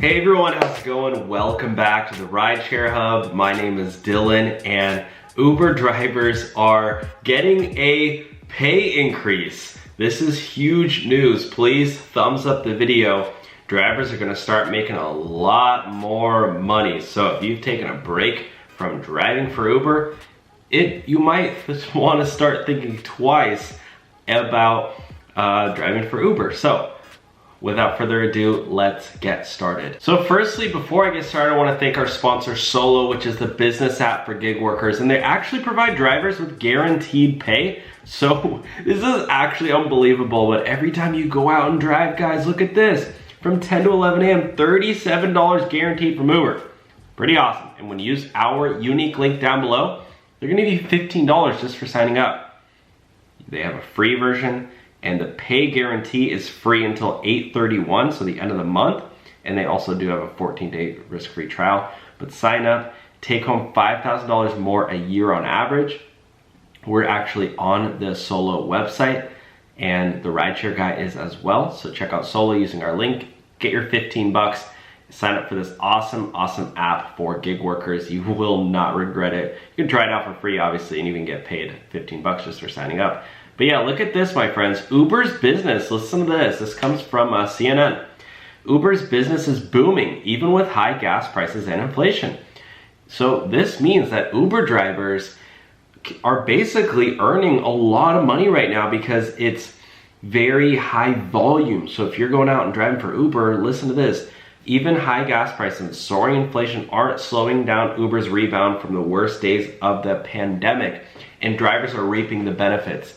Hey everyone, how's it going? Welcome back to the Rideshare Hub. My name is Dylan and Uber drivers are getting a pay increase. This is huge news. Please thumbs up the video. Drivers are gonna start making a lot more money. So if you've taken a break from driving for Uber, you might want to start thinking twice about driving for Uber. So without further ado, let's get started. So firstly, before I get started, I want to thank our sponsor Solo, which is the business app for gig workers, and they actually provide drivers with guaranteed pay. So this is actually unbelievable, but every time you go out and drive, guys, look at this. From 10 to 11 a.m., $37 guaranteed from Uber. Pretty awesome. And when you use our unique link down below, they're gonna give you $15 just for signing up. They have a free version, and the pay guarantee is free until 8/31, so the end of the month. And they also do have a 14-day risk-free trial. But sign up, take home $5,000 more a year on average. We're actually on the Solo website, and the Rideshare Guy is as well. So check out Solo using our link, get your 15 bucks, sign up for this awesome app for gig workers. You will not regret it. You can try it out for free, obviously, and even get paid 15 bucks just for signing up. But yeah, look at this, my friends. Uber's business, listen to this. This comes from CNN. Uber's business is booming, even with high gas prices and inflation. So this means that Uber drivers are basically earning a lot of money right now because it's very high volume. So if you're going out and driving for Uber, listen to this. Even high gas prices and soaring inflation aren't slowing down Uber's rebound from the worst days of the pandemic, and drivers are reaping the benefits.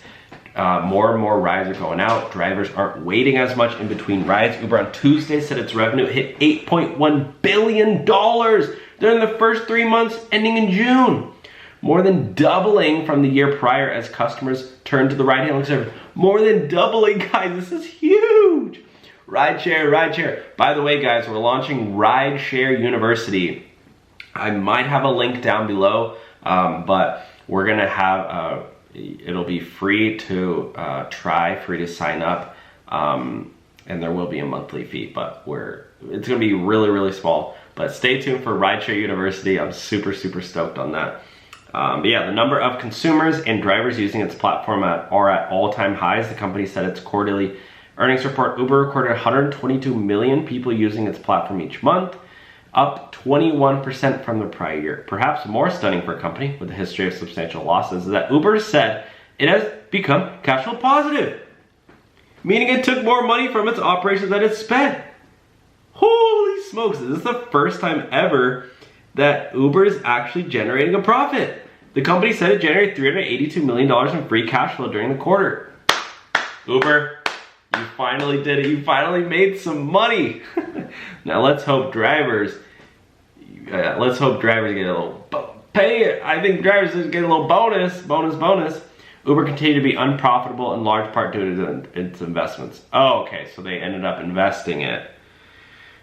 More and more rides are going out. Drivers aren't waiting as much in between rides. Uber on Tuesday said its revenue hit $8.1 billion during the first 3 months ending in June. More than doubling from the year prior as customers turned to the ride-hailing service. More than doubling, guys. This is huge. Rideshare. By the way, guys, we're launching Rideshare University. I might have a link down below, but we're gonna have it'll be free to try, free to sign up, and there will be a monthly fee, but it's gonna be really small. But stay tuned for Rideshare University. I'm super stoked on that. But yeah, the number of consumers and drivers using its platform are at all-time highs. The company said its quarterly earnings report, Uber recorded 122 million people using its platform each month, up 21% from the prior year. Perhaps more stunning for a company with a history of substantial losses is that Uber said it has become cash flow positive, meaning it took more money from its operations than it spent. Holy smokes, this is the first time ever that Uber is actually generating a profit. The company said it generated $382 million in free cash flow during the quarter. Uber, you finally did it. You finally made some money. Now let's hope drivers get a little pay. I think drivers get a little bonus. Uber continued to be unprofitable in large part due to its investments. Oh, okay, so they ended up investing it.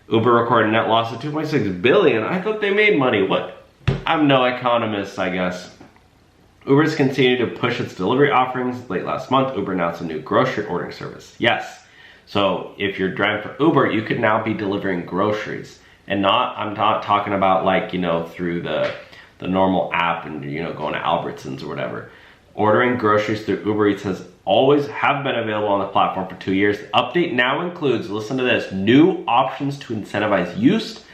Uber recorded a net loss of $2.6 billion. I thought they made money. What? I'm no economist, I guess. Uber's continued to push its delivery offerings. Late last month, Uber announced a new grocery ordering service. Yes. So if you're driving for Uber, you could now be delivering groceries. And I'm not talking about like, through the normal app and, going to Albertsons or whatever. Ordering groceries through Uber Eats has always have been available on the platform for 2 years. The update now includes, listen to this, new options to incentivize use,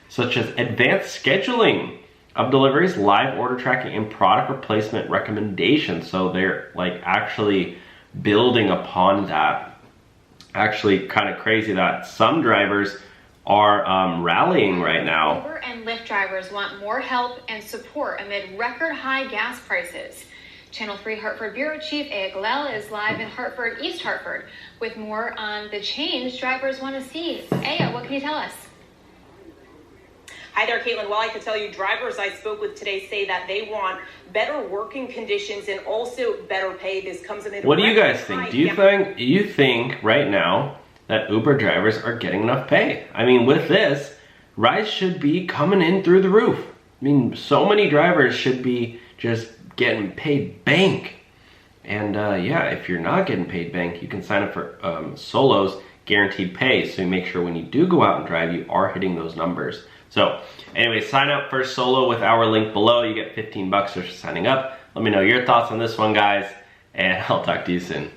such as advanced scheduling of deliveries, live order tracking, and product replacement recommendations. So they're like actually building upon that. Actually kind of crazy that some drivers are rallying right now. Uber and Lyft drivers want more help and support amid record high gas prices. Channel 3 Hartford Bureau Chief Aya Galel is live in Hartford, East Hartford, with more on the change drivers want to see. Aya, what can you tell us? Hi there, Caitlin. Well, I can tell you drivers I spoke with today say that they want better working conditions and also better pay. This comes amid. What do you guys think? Do you think right now that Uber drivers are getting enough pay? I mean, with this, rides should be coming in through the roof. I mean, so many drivers should be just getting paid bank. And yeah, if you're not getting paid bank, you can sign up for Solo's guaranteed pay. So you make sure when you do go out and drive, you are hitting those numbers. So anyway, sign up for Solo with our link below. You get $15 for signing up. Let me know your thoughts on this one, guys, and I'll talk to you soon.